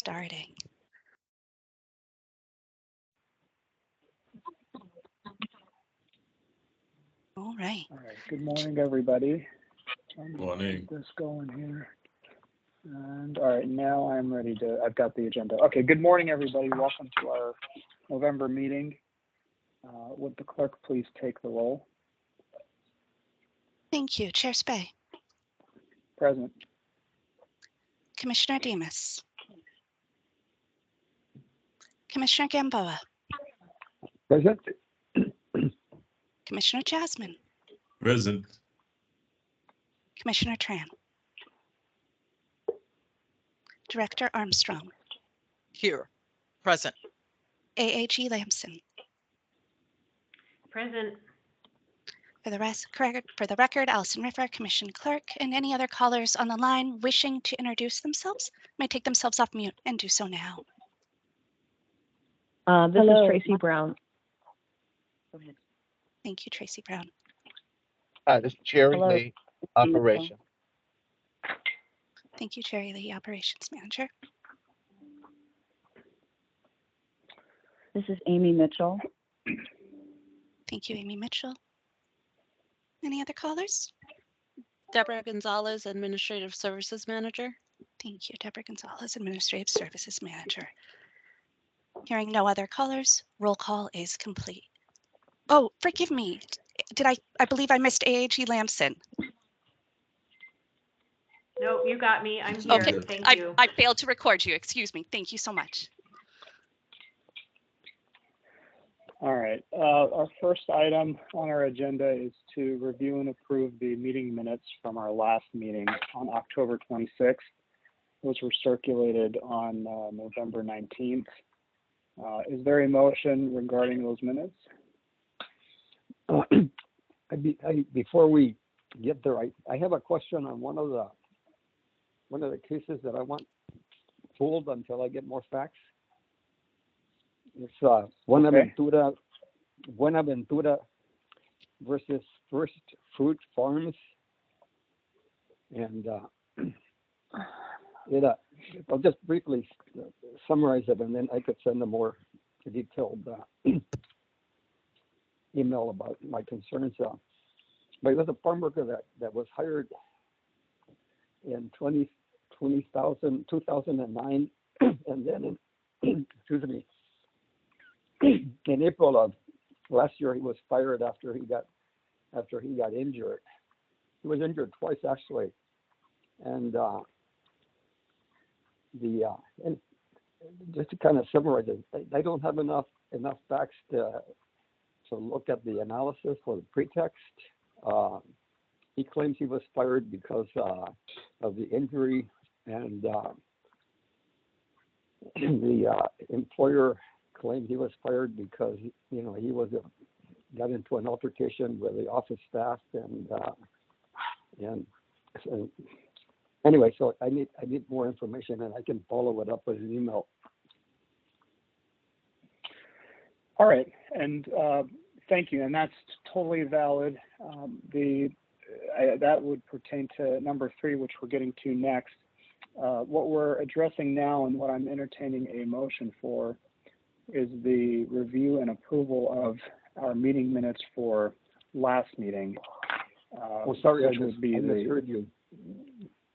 starting. All right. All right. Good morning, everybody. Morning. Get this going here. And all right, now I'm ready to. I've got the agenda. Okay. Good morning, everybody. Welcome to our November meeting. Would the clerk please take the roll? Thank you. Chair Spey. Present. Commissioner Demas. Commissioner Gamboa. Present. Commissioner Jasmine. Present. Commissioner Tran. Director Armstrong. Here. Present. AAG Lamson. Present. For the record, Allison River, Commission Clerk, and any other callers on the line wishing to introduce themselves may take themselves off mute and do so now. This is Tracy Brown. Go ahead. Thank you, Tracy Brown. This is Jerry Hello. Lee, operation. Thank you, Jerry Lee, Operations Manager. This is Amy Mitchell. Thank you, Amy Mitchell. Any other callers? Deborah Gonzalez, Administrative Services Manager. Thank you, Deborah Gonzalez, Administrative Services Manager. Hearing no other callers, roll call is complete. Oh, forgive me. I believe I missed AAG Lamson. No, you got me. I'm here. Okay, Thank you. I failed to record you. Excuse me. Thank you so much. All right. Our first item on our agenda is to review and approve the meeting minutes from our last meeting on October 26th. Those were circulated on November 19th. Is there a motion regarding those minutes? Before we get there, I have a question on one of the cases that I want pulled until I get more facts. It's Buenaventura versus First Fruit Farms, and I'll just briefly summarize it, and then I could send a more detailed email about my concerns. But it was a farm worker that was hired in 2009, and then in April of last year he was fired after he got injured. He was injured twice actually, and and just to kind of summarize it, I don't have enough facts to look at the analysis for the pretext. He claims he was fired because of the injury, and the employer claimed he was fired because he got into an altercation with the office staff, and so anyway, so I need more information, and I can follow it up with an email. All right, and thank you, and that's totally valid. That would pertain to number 3, which we're getting to next. What we're addressing now and what I'm entertaining a motion for is the review and approval of our meeting minutes for last meeting. Sorry, I misheard you.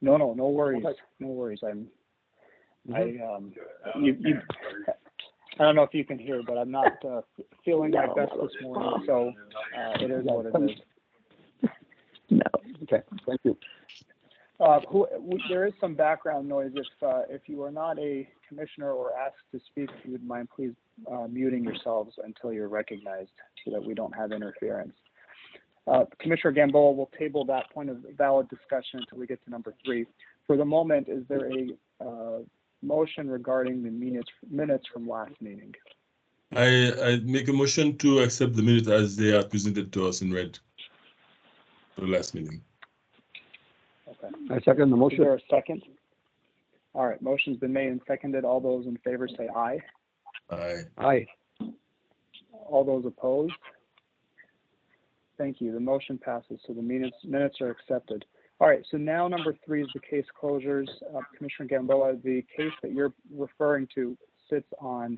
No worries. Okay. No worries. I don't know if you can hear, but I'm not feeling my best this morning, so it is what it is. No. Okay, thank you. There is some background noise. If you are not a commissioner or asked to speak, if you would mind please muting yourselves until you're recognized so that we don't have interference. Commissioner Gamboa will table that point of valid discussion until we get to number 3. For the moment, is there a motion regarding the minutes from last meeting? I make a motion to accept the minutes as they are presented to us in red for the last meeting. Okay. I second the Is motion. there a second? All right, motion's been made and seconded. All those in favor say aye. Aye. Aye. All those opposed? Thank you. The motion passes, so the minutes are accepted. All right, so now number 3 is the case closures. Commissioner Gamboa, the case that you're referring to sits on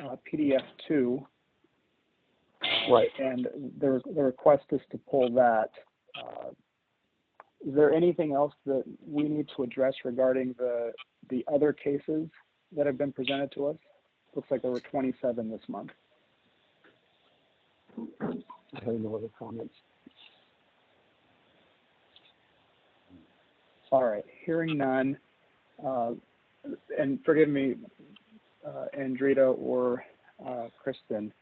PDF 2. Right. And the request is to pull that. Is there anything else that we need to address regarding the other cases that have been presented to us? Looks like there were 27 this month. I have no other comments. All right, hearing none, and forgive me, Andrita or Kristen,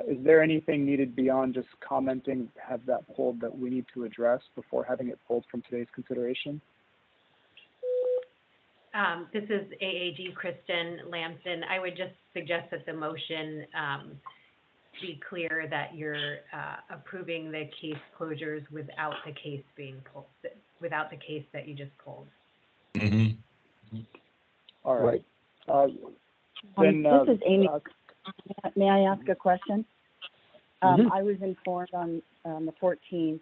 is there anything needed beyond just commenting, have that pulled, that we need to address before having it pulled from today's consideration? This is AAG Kristen Lamson. I would just suggest that the motion be clear that you're approving the case closures without the case being pulled, without the case that you just pulled. Mm-hmm. All right. This is Amy. May I ask a question? I was informed on the 14th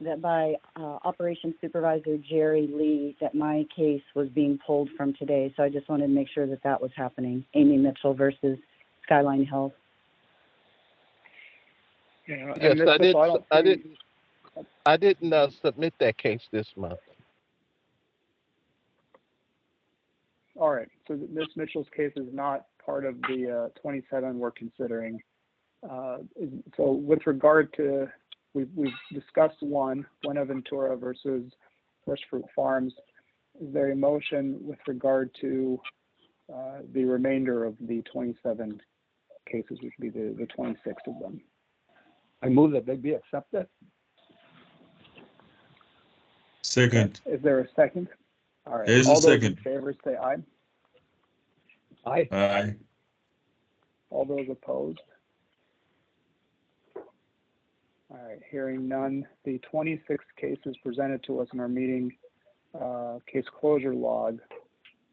that by Operations Supervisor Jerry Lee that my case was being pulled from today. So I just wanted to make sure that that was happening. Amy Mitchell versus Skyline Health. Yeah, Yes, I didn't submit that case this month. All right, so Ms. Mitchell's case is not part of the 27 we're considering. So with regard to, we've discussed one, Buenaventura versus First Fruit Farms. Is there a motion with regard to the remainder of the 27 cases, which would be the 26 of them? I move that they be accepted. Second. Is there a second? All right. There's a All those second. in favor say aye. Aye. Aye. All those opposed? All right, hearing none. The 26 cases presented to us in our meeting case closure log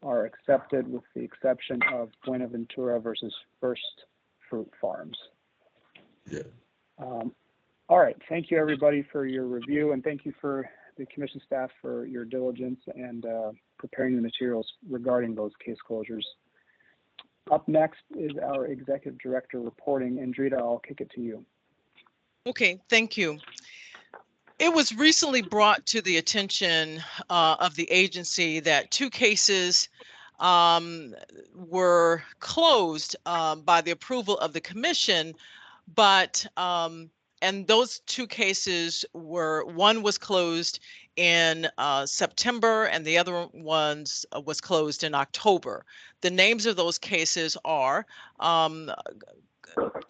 are accepted with the exception of Buenaventura versus First Fruit Farms. Yeah. All right, thank you everybody for your review, and thank you for the commission staff for your diligence and preparing the materials regarding those case closures. Up next is our executive director reporting. Andrita, I'll kick it to you. Okay, thank you. It was recently brought to the attention of the agency that 2 cases were closed by the approval of the commission, but and those 2 cases were, one was closed in September and the other was closed in October. The names of those cases are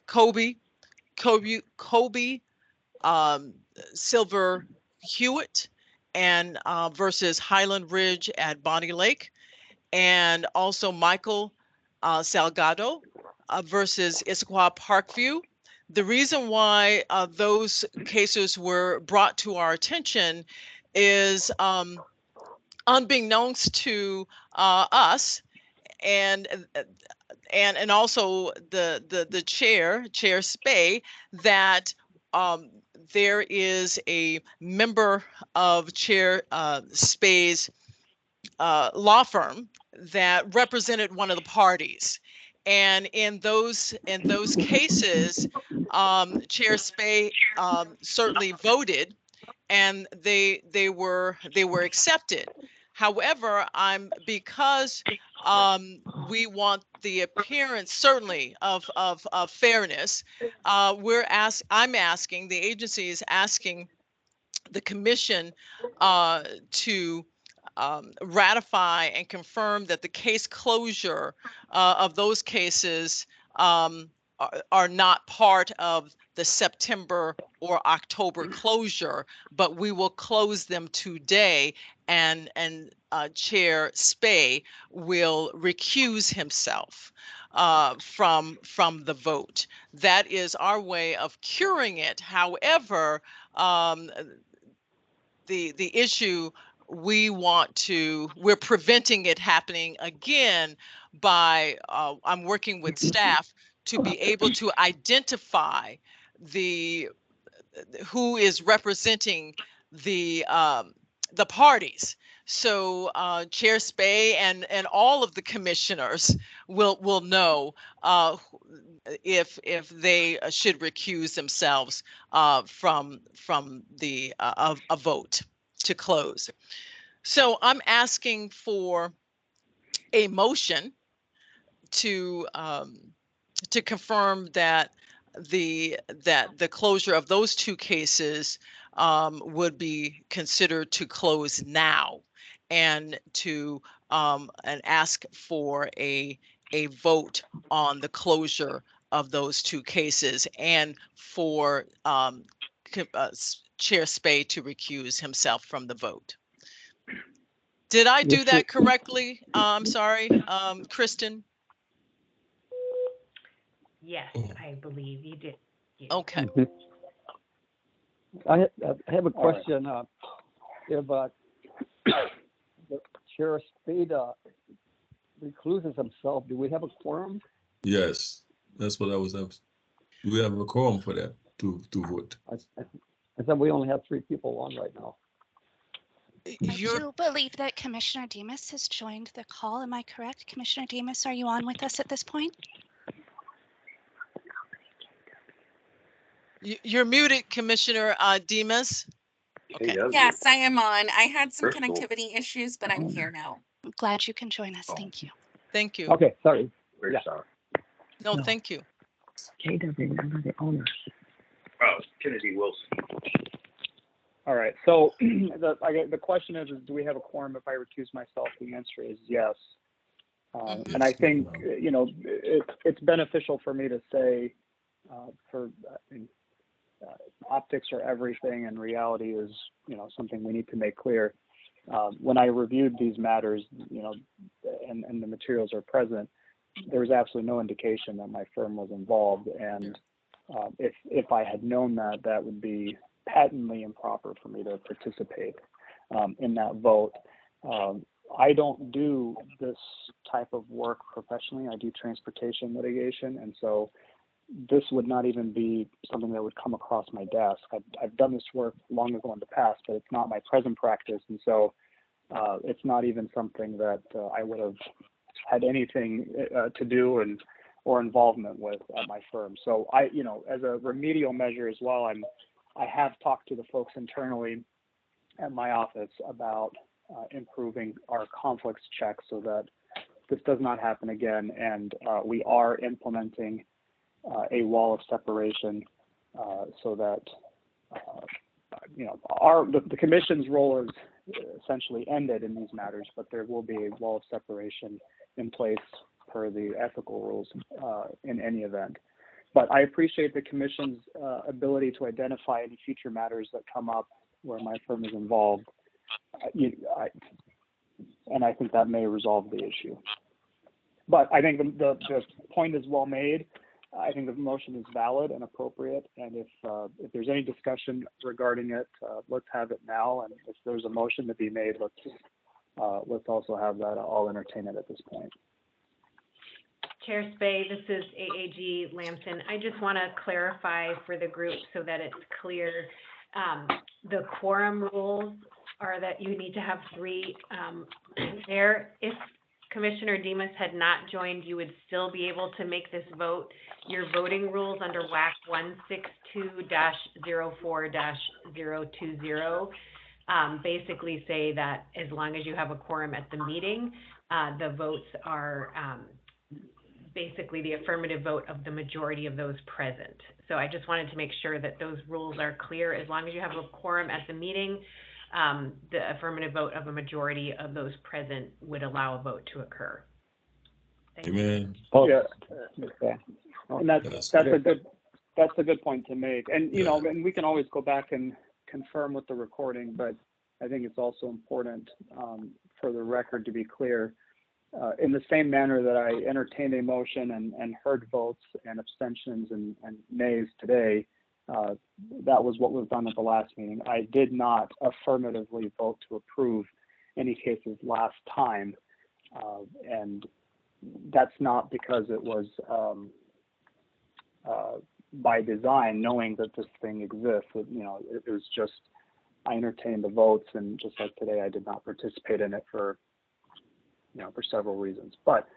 Kobe Silver Hewitt and versus Highland Ridge at Bonnie Lake, and also Michael Salgado versus Issaquah Parkview. The reason why those cases were brought to our attention is unbeknownst to us and also the Chair Spey, that there is a member of Chair Spey's law firm that represented one of the parties, and in those cases, Chair Spey certainly voted, and they were accepted. However, because we want the appearance certainly of fairness, I'm asking, the agency is asking the commission to ratify and confirm that the case closure of those cases are not part of the September or October closure, but we will close them today, and Chair Spey will recuse himself from the vote. That is our way of curing it. However, the issue we're preventing it happening again by I'm working with staff to be able to identify who is representing the the parties. So Chair Spay and all of the commissioners will know if they should recuse themselves from the a vote to close. So I'm asking for a motion to confirm that the closure of those two cases would be considered to close now, and to and ask for a vote on the closure of those two cases, and for Chair Spay to recuse himself from the vote. Did I do that correctly? I'm sorry, Kristen. Yes, I believe you did. Yeah. Okay. I have a question. If the Chair Spade recluses himself, do we have a quorum? Yes, that's what I was asking. Do we have a quorum for that to vote? I said we only have 3 people on right now. I do believe that Commissioner Demas has joined the call. Am I correct? Commissioner Demas, are you on with us at this point? You're muted, Commissioner Demas. Okay. Yes, I am on. I had some connectivity issues, but I'm here now. I'm glad you can join us. Thank you. Thank you. Okay, sorry. Very sorry. No, thank you. Jay doesn't remember the owners. Oh, Kennedy Wilson. All right, so the question is do we have a quorum if I recuse myself? The answer is yes. And I think, you know, it's beneficial for me to say optics are everything, and reality is, you know, something we need to make clear. When I reviewed these matters, you know, and the materials are present, there was absolutely no indication that my firm was involved. And if I had known that, that would be patently improper for me to participate in that vote. I don't do this type of work professionally. I do transportation litigation, and so this would not even be something that would come across my desk. I've done this work long ago in the past, but it's not my present practice, and so it's not even something that I would have had anything to do or involvement with at my firm. So I, you know, as a remedial measure as well, I have talked to the folks internally at my office about improving our conflicts check so that this does not happen again, and we are implementing a wall of separation so that you know the commission's role is essentially ended in these matters, but there will be a wall of separation in place per the ethical rules in any event. But I appreciate the commission's ability to identify any future matters that come up where my firm is involved, and I think that may resolve the issue. But I think the point is well made. I think the motion is valid and appropriate, and if there's any discussion regarding it, let's have it now. And if there's a motion to be made, let's also have that. I'll entertain it at this point. Chair Spay, this is AAG Lamson. I just want to clarify for the group so that it's clear. The quorum rules are that you need to have 3 there. If Commissioner Demas had not joined, you would still be able to make this vote. Your voting rules under WAC 162-04-020 basically say that as long as you have a quorum at the meeting, the votes are basically the affirmative vote of the majority of those present. So I just wanted to make sure that those rules are clear. As long as you have a quorum at the meeting, the affirmative vote of a majority of those present would allow a vote to occur. Thank Amen. You. Yeah. Okay. And that's a good point to make. And you know, and we can always go back and confirm with the recording, but I think it's also important for the record to be clear. In the same manner that I entertained a motion and heard votes and abstentions and nays today, that was what was done at the last meeting. I did not affirmatively vote to approve any cases last time, and that's not because it was by design, knowing that this thing exists. You know, it was just I entertained the votes, and just like today, I did not participate in it for several reasons. But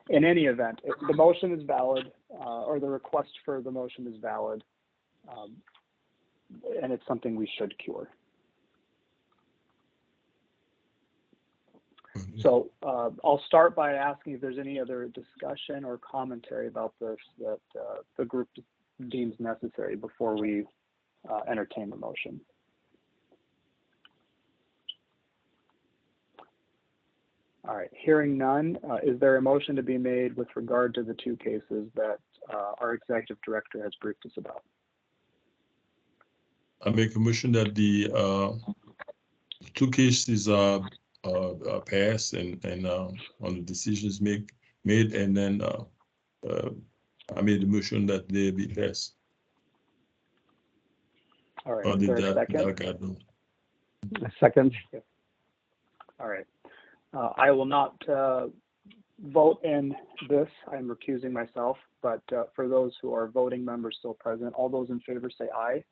in any event, the motion is valid, or the request for the motion is valid, and it's something we should cure. So I'll start by asking if there's any other discussion or commentary about this that the group deems necessary before we entertain the motion. All right, hearing none, is there a motion to be made with regard to the two cases that our executive director has briefed us about? I make a motion that the two cases are passed and on the decisions made, and then I made the motion that they be passed. All right, Or is did there a that second? Delgado? A second. All right. I will not vote in this. I'm recusing myself, but for those who are voting members still present, all those in favor say aye.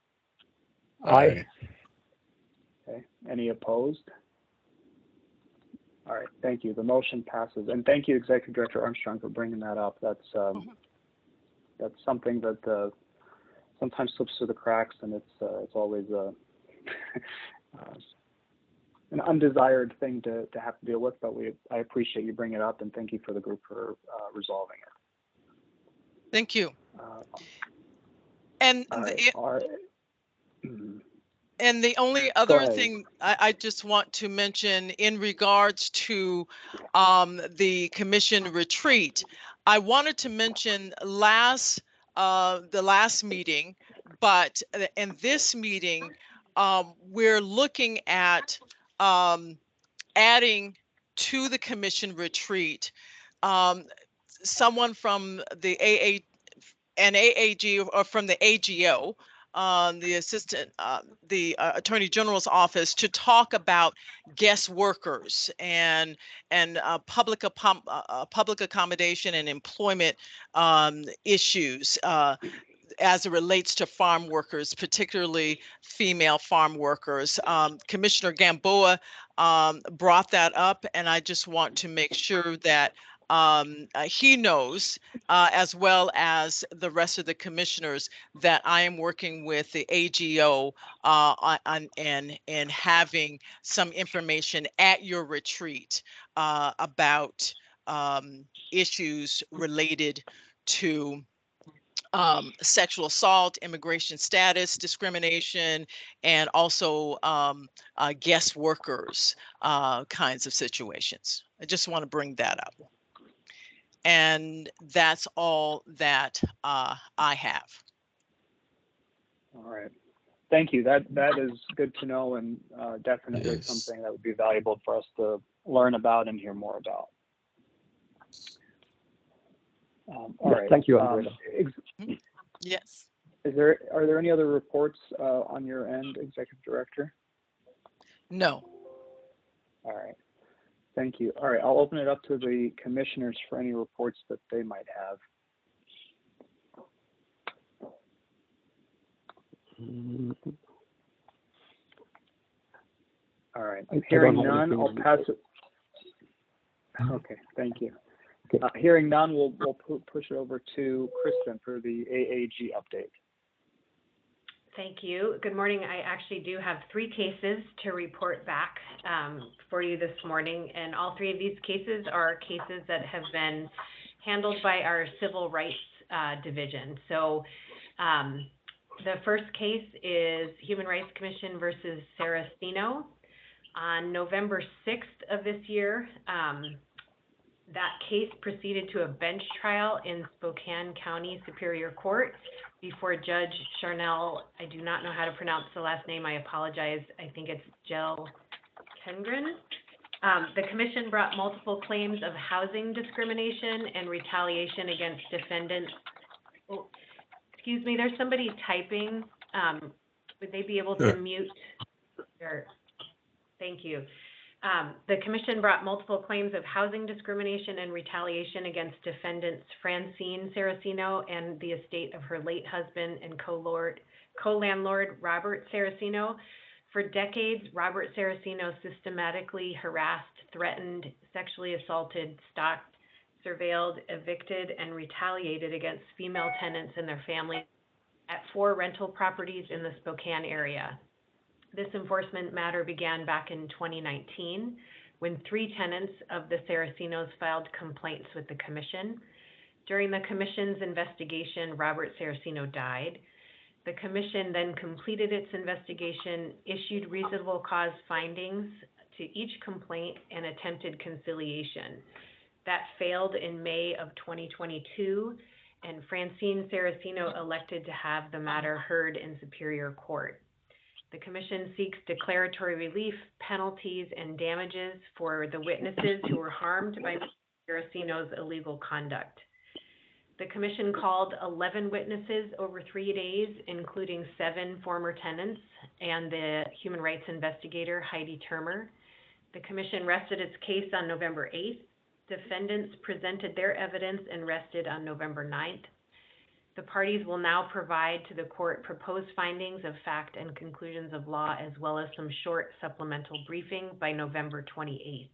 Aye. Okay. Any opposed? All right. Thank you. The motion passes. And thank you, Executive Director Armstrong, for bringing that up. That's something that sometimes slips through the cracks, and it's always an undesired thing to have to deal with. But I appreciate you bringing it up, and thank you for the group for resolving it. Thank you. And and the only other thing I just want to mention in regards to the commission retreat, I wanted to mention the last meeting, but in this meeting, we're looking at adding to the commission retreat someone from the AAG or from the AGO, the Attorney General's office, to talk about guest workers and public accommodation and employment issues as it relates to farm workers, particularly female farm workers. Commissioner Gamboa brought that up, and I just want to make sure that he knows, as well as the rest of the commissioners, that I am working with the AGO and having some information at your retreat about issues related to sexual assault, immigration status discrimination, and also guest workers kinds of situations. I just want to bring that up. And that's all that I have. All right. Thank you. That is good to know, and definitely something that would be valuable for us to learn about and hear more about. All right. Thank you, Andrea. Yes. Are there any other reports on your end, Executive Director? No. All right. Thank you. All right. I'll open it up to the commissioners for any reports that they might have. All right. Hearing none, I'll pass it. Okay. Thank you. Hearing none, we'll push it over to Kristen for the AAG update. Thank you. Good morning. I actually do have 3 cases to report back for you this morning, and all 3 of these cases are cases that have been handled by our Civil Rights Division. So the first case is Human Rights Commission versus Saraceno. On November 6th of this year, that case proceeded to a bench trial in Spokane County Superior Court before Judge Charnel. I do not know how to pronounce the last name. I apologize. I think it's Jill Kengren. The commission brought multiple claims of housing discrimination and retaliation against defendants. Oh, excuse me, there's somebody typing. Would they be able to mute? Thank you. The commission brought multiple claims of housing discrimination and retaliation against defendants Francine Saraceno and the estate of her late husband and co-landlord Robert Saraceno For decades, Robert Saraceno systematically harassed, threatened, sexually assaulted, stalked, surveilled, evicted, and retaliated against female tenants and their families at 4 rental properties in the Spokane area. This enforcement matter began back in 2019 when 3 tenants of the Saracenos filed complaints with the commission. During the commission's investigation, Robert Saraceno died. The commission then completed its investigation, issued reasonable cause findings to each complaint, and attempted conciliation. That failed in May of 2022, and Francine Saraceno elected to have the matter heard in Superior Court. The commission seeks declaratory relief, penalties, and damages for the witnesses who were harmed by Saraceno's illegal conduct. The commission called 11 witnesses over 3 days, including 7 former tenants and the human rights investigator, Heidi Termer. The commission rested its case on November 8th. Defendants presented their evidence and rested on November 9th. The parties will now provide to the court proposed findings of fact and conclusions of law, as well as some short supplemental briefing by November 28th.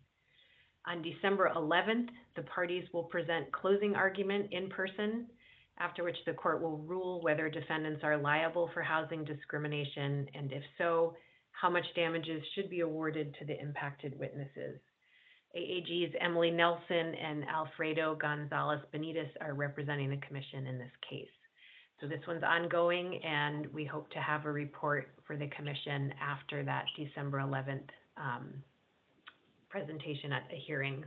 On December 11th, the parties will present closing argument in person, after which the court will rule whether defendants are liable for housing discrimination, and if so, how much damages should be awarded to the impacted witnesses. AAG's Emily Nelson and Alfredo Gonzalez Benitez are representing the commission in this case. So this one's ongoing, and we hope to have a report for the commission after that December 11th presentation at a hearing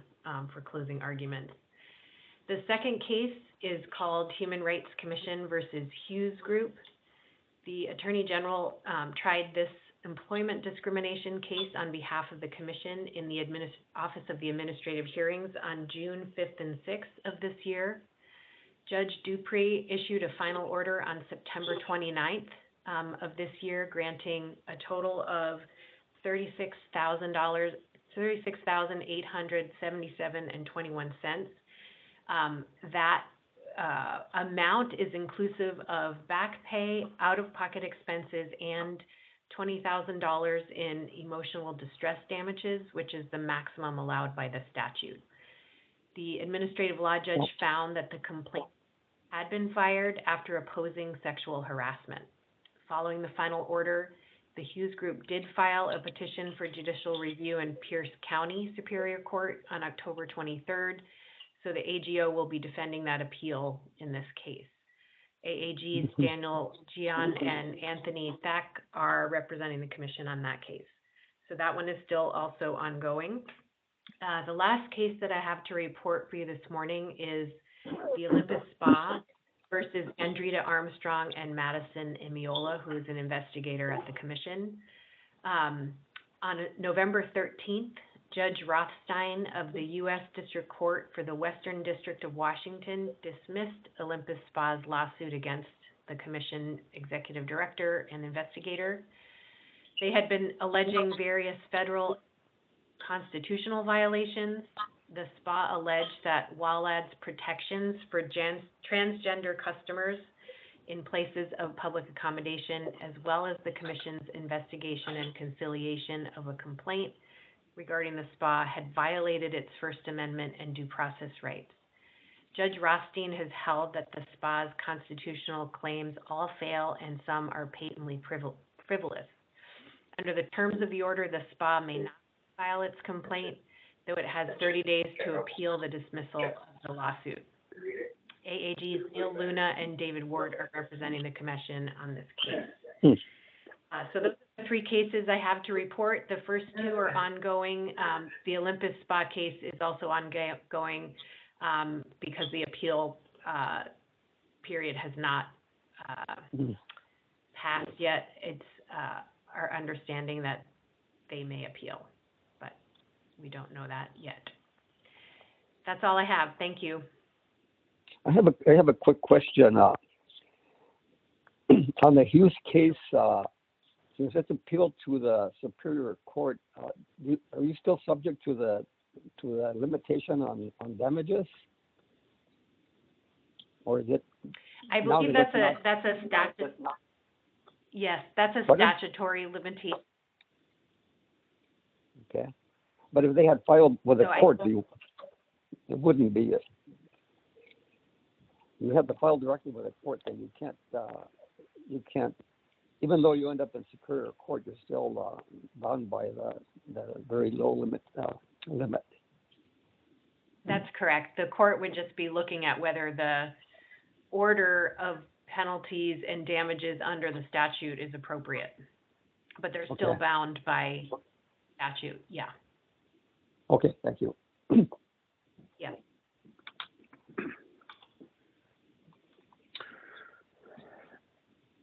for closing arguments. The second case is called Human Rights Commission versus Hughes Group. The Attorney General tried this employment discrimination case on behalf of the commission in the Office of the Administrative Hearings on June 5th and 6th of this year. Judge Dupree issued a final order on September 29th of this year, granting a total of $36,877.21. That amount is inclusive of back pay, out-of-pocket expenses, and $20,000 in emotional distress damages, which is the maximum allowed by the statute. The administrative law judge found that the complaint had been fired after opposing sexual harassment. Following the final order, the Hughes Group did file a petition for judicial review in Pierce County Superior Court on October 23rd, so the AGO will be defending that appeal in this case. AAG's Daniel Gian and Anthony Thack are representing the commission on that case. So that one is still also ongoing. The last case that I have to report for you this morning is the Olympus Spa versus Andrita Armstrong and Madison Emiola, who is an investigator at the commission. On November 13th, Judge Rothstein of the U.S. District Court for the Western District of Washington dismissed Olympus Spa's lawsuit against the commission executive director and investigator. They had been alleging various federal constitutional violations. The spa alleged that WALAD's protections for transgender customers in places of public accommodation, as well as the commission's investigation and conciliation of a complaint regarding the spa, had violated its First Amendment and due process rights. Judge Rothstein has held that the spa's constitutional claims all fail and some are patently frivolous. Under the terms of the order, the spa may not file its complaint, though it has 30 days to appeal the dismissal of the lawsuit. AAG's Neil Luna and David Ward are representing the commission on this case. So those are the 3 cases I have to report. The first 2 are ongoing. The Olympus Spa case is also ongoing because the appeal period has not passed yet. It's our understanding that they may appeal, but we don't know that yet. That's all I have. Thank you. I have a quick question. On the Hughes case, since it's appealed to the Superior Court, are you still subject to the limitation on damages, or is it? I believe that's a statute. Yes, that's a statutory limitation. Okay. But if they had filed with a So court, it wouldn't be it. You have to file directly with a court, then you can't, even though you end up in Superior Court, you're still bound by the very low limit. That's correct. The court would just be looking at whether the order of penalties and damages under the statute is appropriate. But they're still Okay. bound by statute, yeah. Okay, thank you. Yeah.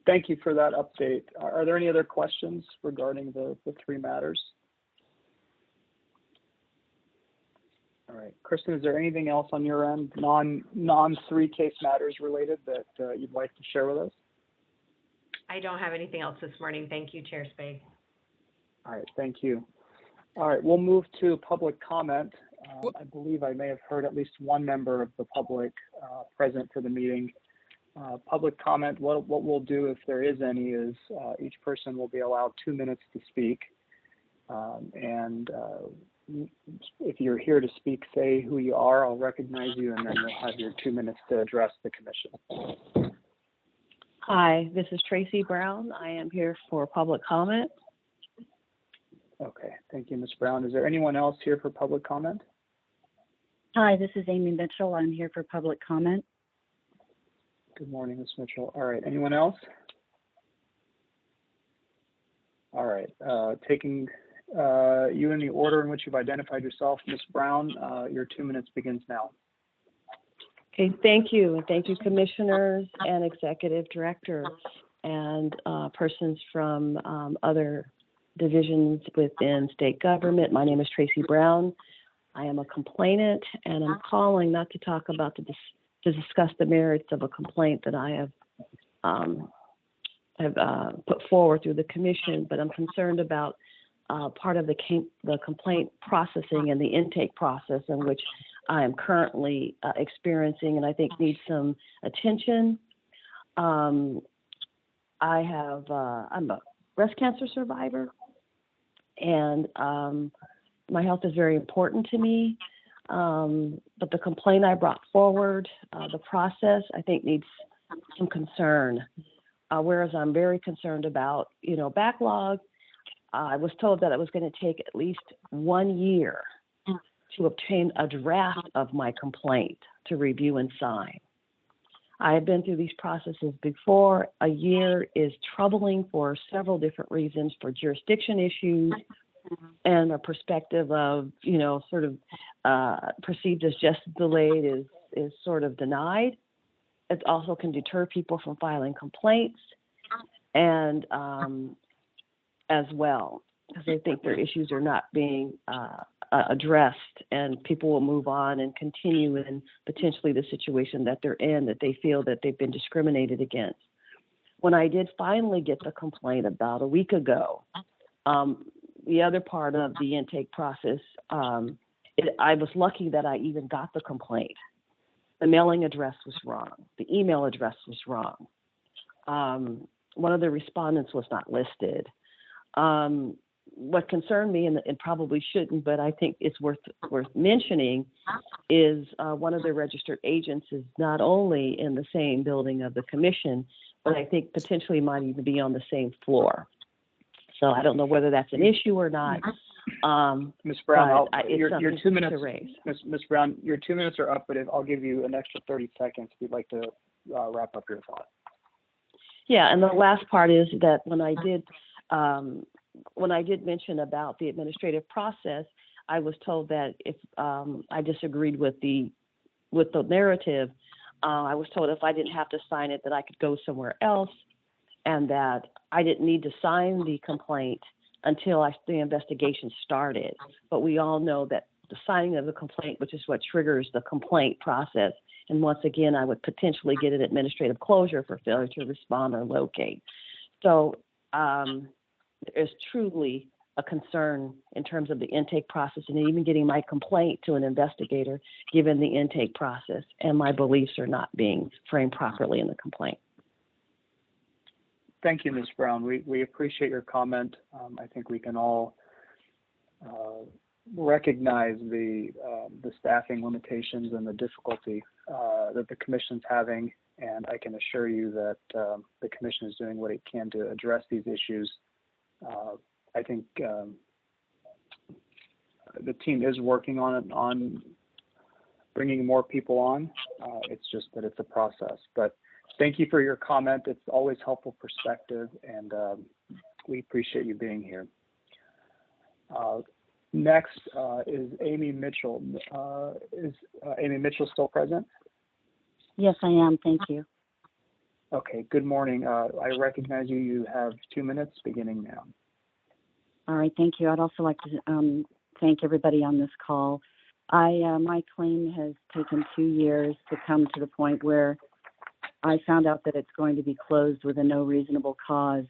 Thank you for that update. Are there any other questions regarding the three matters? All right, Kristen, is there anything else on your end, non three case matters related that you'd like to share with us? I don't have anything else this morning. Thank you, Chair Spade. All right, thank you. All right, we'll move to public comment. I believe I may have heard at least one member of the public present for the meeting. Public comment, what we'll do if there is any is each person will be allowed 2 minutes to speak. If you're here to speak, say who you are, I'll recognize you, and then you'll have your 2 minutes to address the commission. Hi, this is Tracy Brown. I am here for public comment. Okay, thank you, Ms. Brown. Is there anyone else here for public comment? Hi, this is Amy Mitchell. I'm here for public comment. Good morning, Ms. Mitchell. All right, anyone else? All right, taking you in the order in which you've identified yourself, Ms. Brown, your 2 minutes begins now. Okay, thank you. And thank you, commissioners and executive director and persons from other divisions within state government. My name is Tracy Brown. I am a complainant, and I'm calling not to talk about to discuss the merits of a complaint that I have put forward through the commission, but I'm concerned about part of the complaint processing and the intake process in which I am currently experiencing, and I think needs some attention. I'm a breast cancer survivor, and my health is very important to me. But the complaint I brought forward, the process, I think needs some concern. Whereas I'm very concerned about, backlog. I was told that it was going to take at least 1 year to obtain a draft of my complaint to review and sign. I have been through these processes before. A year is troubling for several different reasons, for jurisdiction issues and a perspective of, sort of perceived as just delayed is sort of denied. It also can deter people from filing complaints and as well, because they think their issues are not being addressed, and people will move on and continue in potentially the situation that they're in, that they feel that they've been discriminated against. When I did finally get the complaint about a week ago, the other part of the intake process, I was lucky that I even got the complaint. The mailing address was wrong. The email address was wrong. One of the respondents was not listed. What concerned me, and probably shouldn't, but I think it's worth mentioning, is one of the registered agents is not only in the same building of the commission, but I think potentially might even be on the same floor. So I don't know whether that's an issue or not. Ms. Brown, your 2 minutes. To raise. Ms. Brown, your 2 minutes are up, but I'll give you an extra 30 seconds if you'd like to wrap up your thought. Yeah, and the last part is that when I did mention about the administrative process, I was told that if I disagreed with the narrative, I was told if I didn't have to sign it, that I could go somewhere else, and that I didn't need to sign the complaint until the investigation started. But we all know that the signing of the complaint, which is what triggers the complaint process, and once again, I would potentially get an administrative closure for failure to respond or locate. So there's truly a concern in terms of the intake process and even getting my complaint to an investigator given the intake process, and my beliefs are not being framed properly in the complaint. Thank you, Ms. Brown. We appreciate your comment. I think we can all recognize the staffing limitations and the difficulty that the commission's having, and I can assure you that the commission is doing what it can to address these issues. I think the team is working on bringing more people on. It's just that it's a process. But thank you for your comment. It's always helpful perspective, and we appreciate you being here. Next is Amy Mitchell. Is Amy Mitchell still present? Yes, I am. Thank you. Okay, good morning. I recognize you. You have 2 minutes beginning now. All right, thank you. I'd also like to thank everybody on this call. My claim has taken 2 years to come to the point where I found out that it's going to be closed with a no reasonable cause.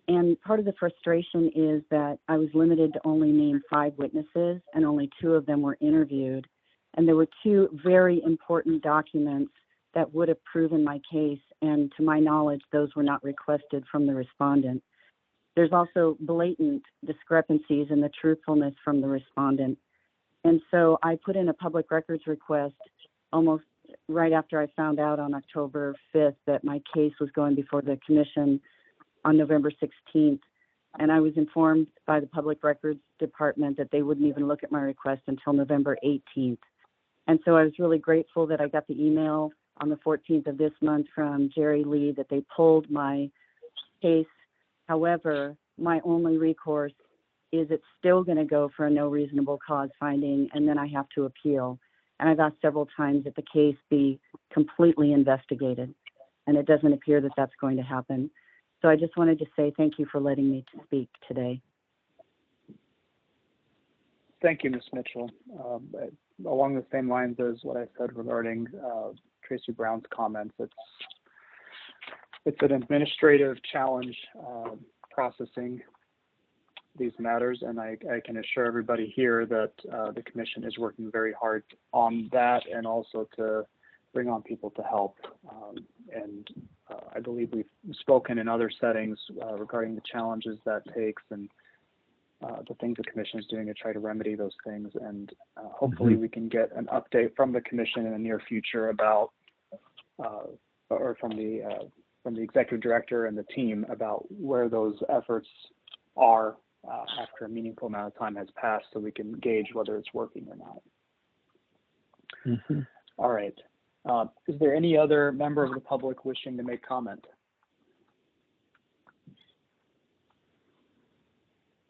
And part of the frustration is that I was limited to only name 5 witnesses, and only 2 of them were interviewed. And there were 2 very important documents that would have proven my case, and to my knowledge, those were not requested from the respondent. There's also blatant discrepancies in the truthfulness from the respondent. And so I put in a public records request almost right after I found out on October 5th that my case was going before the commission on November 16th. And I was informed by the Public Records Department that they wouldn't even look at my request until November 18th. And so I was really grateful that I got the email on the 14th of this month from Jerry Lee that they pulled my case. However, my only recourse is it's still going to go for a no reasonable cause finding, and then I have to appeal. And I've asked several times that the case be completely investigated, and it doesn't appear that that's going to happen. So I just wanted to say thank you for letting me speak today. Thank you, Ms. Mitchell. Along the same lines as what I said regarding Tracy Brown's comments, it's an administrative challenge processing these matters, and I can assure everybody here that the commission is working very hard on that, and also to bring on people to help. I believe we've spoken in other settings regarding the challenges that takes, and the things the commission is doing to try to remedy those things. And hopefully we can get an update from the commission in the near future about, or from the executive director and the team about where those efforts are after a meaningful amount of time has passed, so we can gauge whether it's working or not. All right. Is there any other member of the public wishing to make comment?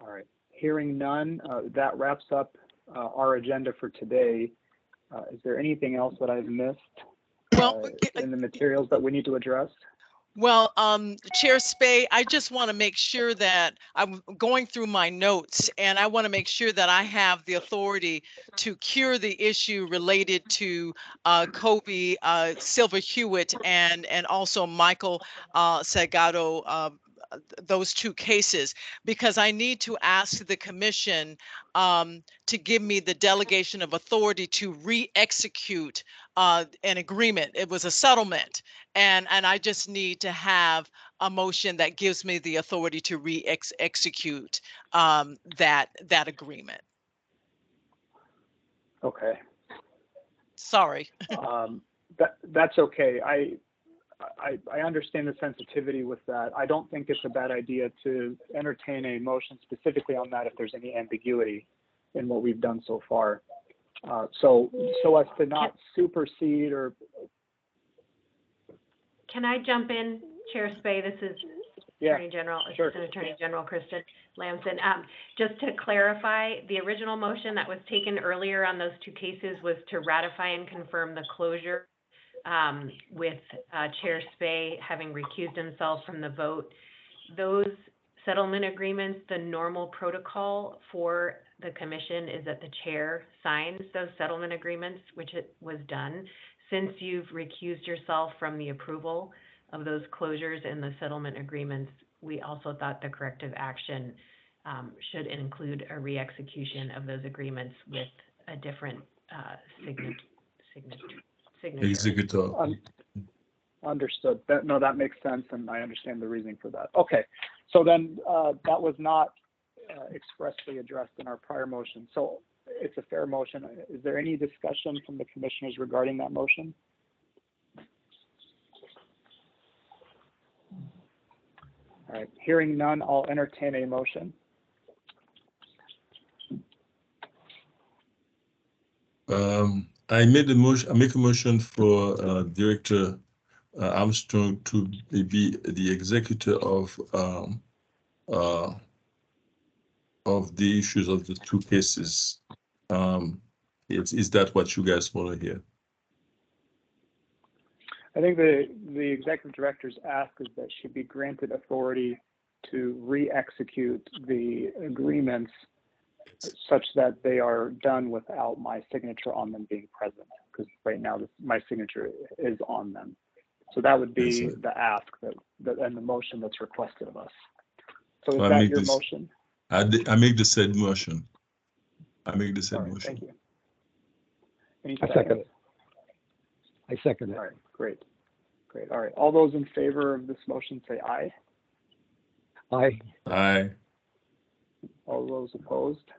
All right. Hearing none, that wraps up our agenda for today. Is there anything else that I've missed in the materials that we need to address? Well, Chair Spey, I just want to make sure that I'm going through my notes, and I want to make sure that I have the authority to cure the issue related to Kobe Silver Hewitt and also Michael Salgado, those 2 cases, because I need to ask the commission to give me the delegation of authority to re-execute an agreement. It was a settlement, and I just need to have a motion that gives me the authority to re-execute that agreement. Okay. Sorry. That's okay. I understand the sensitivity with that. I don't think it's a bad idea to entertain a motion specifically on that if there's any ambiguity in what we've done so far. So as to not supersede or. Can I jump in, Chair Spey? This is Attorney General, sure. Assistant Attorney General Kristen Lamson. Just to clarify, the original motion that was taken earlier on those 2 cases was to ratify and confirm the closure, with Chair Spey having recused himself from the vote. Those settlement agreements, the normal protocol for the commission is that the chair signs those settlement agreements, which it was done. Since you've recused yourself from the approval of those closures and the settlement agreements, we also thought the corrective action should include a re-execution of those agreements with a different signature. Executor. Understood. That makes sense, and I understand the reasoning for that. Okay, so then that was not expressly addressed in our prior motion. So it's a fair motion. Is there any discussion from the commissioners regarding that motion? All right, hearing none, I'll entertain a motion. I made a motion. I make a motion for Director Armstrong to be the executor of the issues of the two cases. Is that what you guys want to hear? I think the executive director's ask is that she be granted authority to re-execute the agreements such that they are done without my signature on them being present, because right now my signature is on them. So that would be the ask that and the motion that's requested of us. So is that your motion? I make the said motion. I make the said motion. Thank you. Any I second it. I second it. All right, great. Great. All right. All those in favor of this motion say aye. Aye. Aye. All those opposed?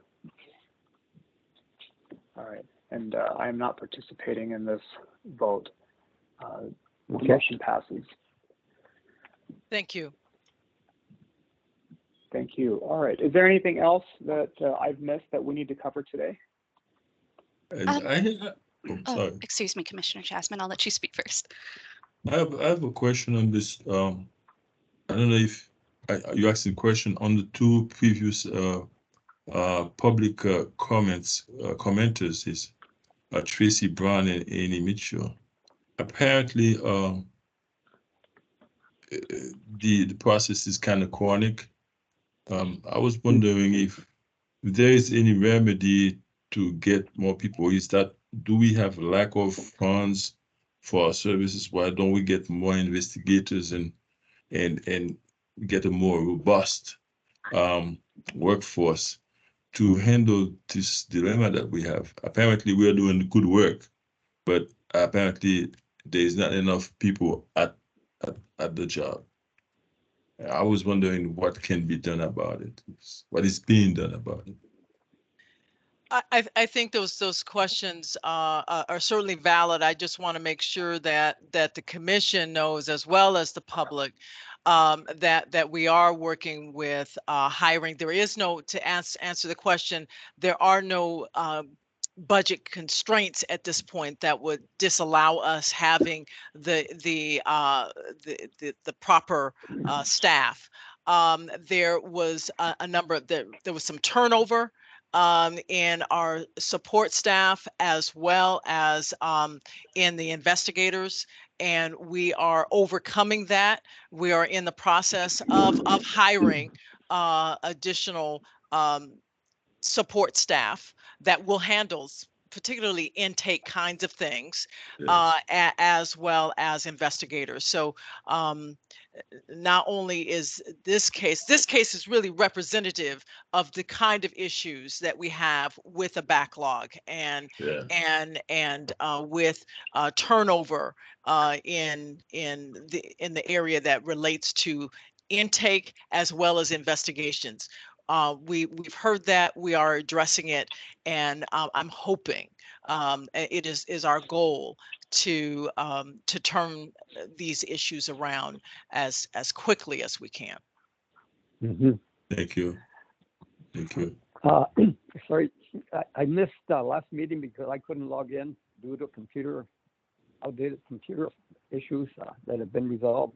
All right. And I am not participating in this vote. The motion passes. Thank you. Thank you. All right. Is there anything else that I've missed that we need to cover today? Sorry. Excuse me, Commissioner Jasmine. I'll let you speak first. I have a question on this. I don't know if you asked a question on the two previous public commenters is Tracy Brown and Annie Mitchell. Apparently, the process is kind of chronic. I was wondering if there is any remedy to get more people. Do we have lack of funds for our services? Why don't we get more investigators and get a more robust workforce to handle this dilemma that we have? Apparently, we are doing good work, but apparently there is not enough people at the job. I was wondering what can be done about it. What is being done about it? I think those questions are certainly valid. I just want to make sure that the commission knows, as well as the public, that we are working with hiring. There is no, to answer the question, there are no budget constraints at this point that would disallow us having the proper staff. There was a number of there was some turnover in our support staff, as well as in the investigators, and we are overcoming that. We are in the process of hiring additional support staff that will handle particularly intake kinds of things, as well as investigators. So not only is this case is really representative of the kind of issues that we have with a backlog and with turnover in the area that relates to intake as well as investigations. We've heard that, we are addressing it, and I'm hoping it is our goal to turn these issues around as quickly as we can. Mm-hmm. Thank you. Thank you. Sorry, I missed last meeting because I couldn't log in due to outdated computer issues that have been resolved.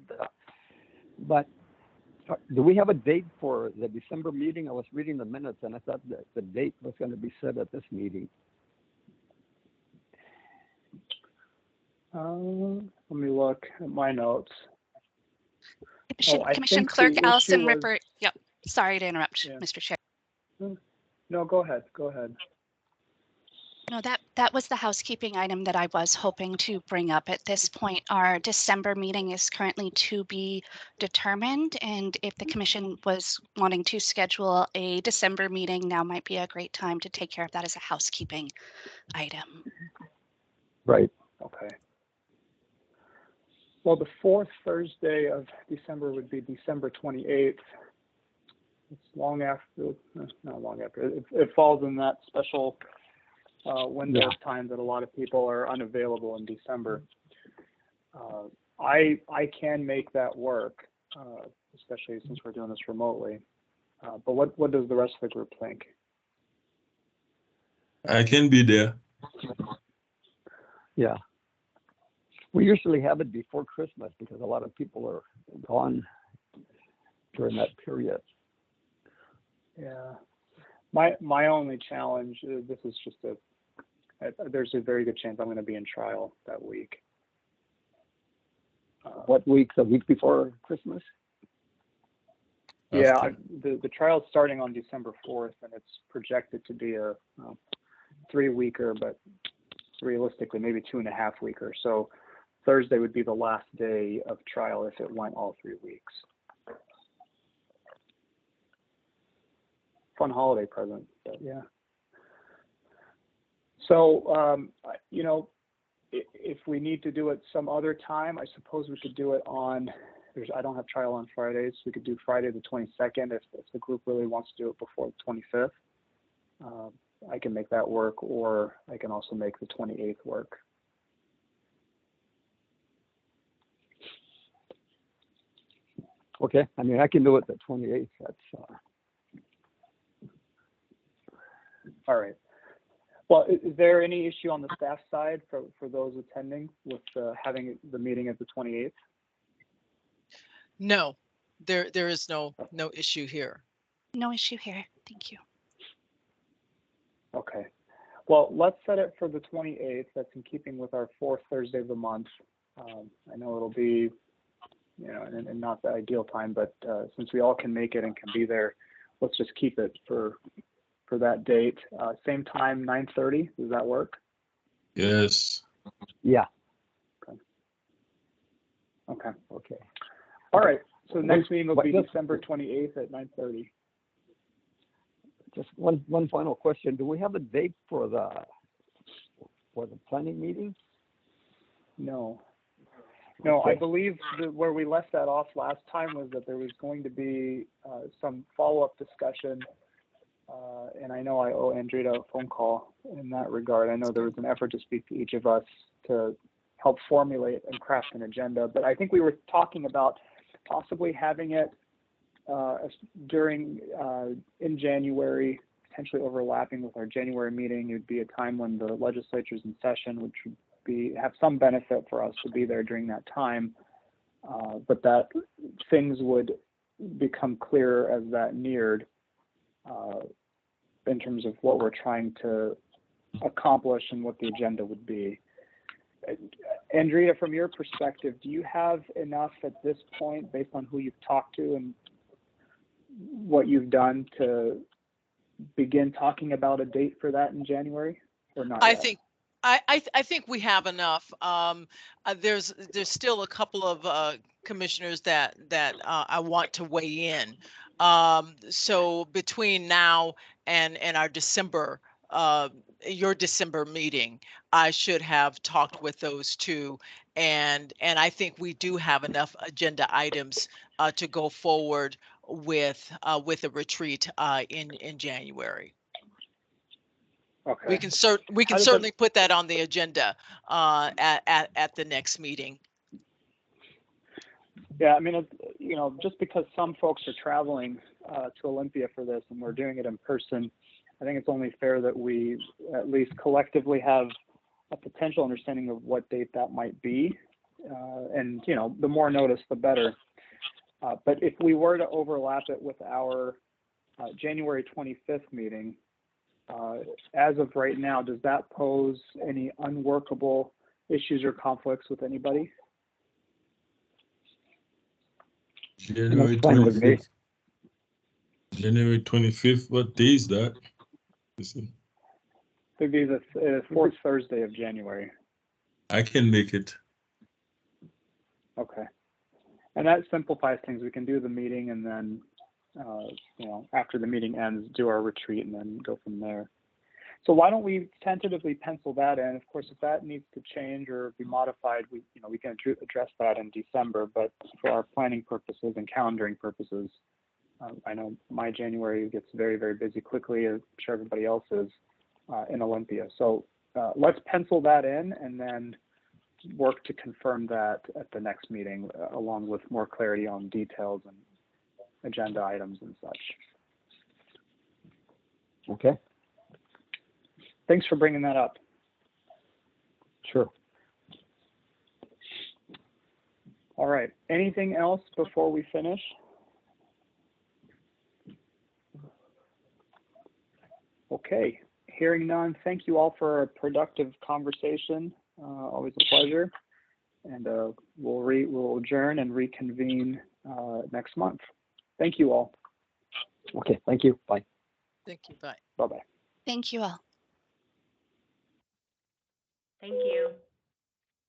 But do we have a date for the December meeting? I was reading the minutes and I thought that the date was going to be set at this meeting. Let me look at my notes. Commission Clerk Allison Ripper. Yep. Sorry to interrupt, Mr. Chair. No, go ahead. Go ahead. No, that was the housekeeping item that I was hoping to bring up at this point. Our December meeting is currently to be determined, and if the commission was wanting to schedule a December meeting, now might be a great time to take care of that as a housekeeping item. Right. Okay. Well, the fourth Thursday of December would be December 28th. it's long after, not long after, it falls in that special window of time that a lot of people are unavailable in December. I can make that work, especially since we're doing this remotely. But what does the rest of the group think? I can be there. Yeah. We usually have it before Christmas because a lot of people are gone during that period. Yeah. My only challenge, this is just there's a very good chance I'm going to be in trial that week. What week? The week before Christmas? Yeah, the trial's starting on December 4th, and it's projected to be a 3-weeker, but realistically maybe 2.5-weeker. So Thursday would be the last day of trial if it went all 3 weeks. Fun holiday present, but yeah. So, you know, if we need to do it some other time, I suppose we could do it on, I don't have trial on Fridays. We could do Friday the 22nd if the group really wants to do it before the 25th. I can make that work, or I can also make the 28th work. Okay, I mean, I can do it the 28th. That's all right. Well, is there any issue on the staff side for those attending with having the meeting at the 28th? No, there is no issue here. No issue here. Thank you. Okay. Well, let's set it for the 28th. That's in keeping with our 4th Thursday of the month. I know it'll be, you know, and not the ideal time, but since we all can make it and can be there, let's just keep it for that date. Same time, 9:30. Does that work? Yes. yeah. Okay. Okay. All right. So the next meeting will be just December 28th at 9:30. Just one final question. Do we have a date for the planning meeting? No. No, Okay. I believe where we left that off last time was that there was going to be some follow-up discussion, and I know I owe Andrea a phone call in that regard. I know there was an effort to speak to each of us to help formulate and craft an agenda, but I think we were talking about possibly having it during in January, potentially overlapping with our January meeting. It would be a time when the legislature's in session, which would have some benefit for us to be there during that time, but that things would become clearer as that neared in terms of what we're trying to accomplish and what the agenda would be. Andrea, from your perspective, do you have enough at this point, based on who you've talked to and what you've done, to begin talking about a date for that in January, or not yet? I think we have enough. There's still a couple of commissioners that I want to weigh in. So between now and our December, your December meeting, I should have talked with those two, and I think we do have enough agenda items to go forward with a retreat in January. Okay. We can certainly put that on the agenda at the next meeting. Yeah, I mean, you know, just because some folks are traveling to Olympia for this and we're doing it in person, I think it's only fair that we at least collectively have a potential understanding of what date that might be. And, you know, the more notice, the better. But if we were to overlap it with our January 25th meeting, as of right now, does that pose any unworkable issues or conflicts with anybody? January That's fine with me. 25th. January 25th, what day is that? It'd be the 4th Thursday of January. I can make it. Okay. And that simplifies things. We can do the meeting and then, you know, after the meeting ends, do our retreat and then go from there. So why don't we tentatively pencil that in? Of course, if that needs to change or be modified, we can address that in December. But for our planning purposes and calendaring purposes, I know my January gets very, very busy quickly. I'm sure everybody else is in Olympia. So let's pencil that in and then work to confirm that at the next meeting, along with more clarity on details and agenda items and such. Okay, Thanks for bringing that up. sure. All right. Anything else before we finish? Okay. Hearing none, thank you all for a productive conversation. Always a pleasure. And we'll adjourn and reconvene next month. Thank you all. Okay, thank you. Bye. Thank you. Bye. Bye-bye. Thank you all. Thank you.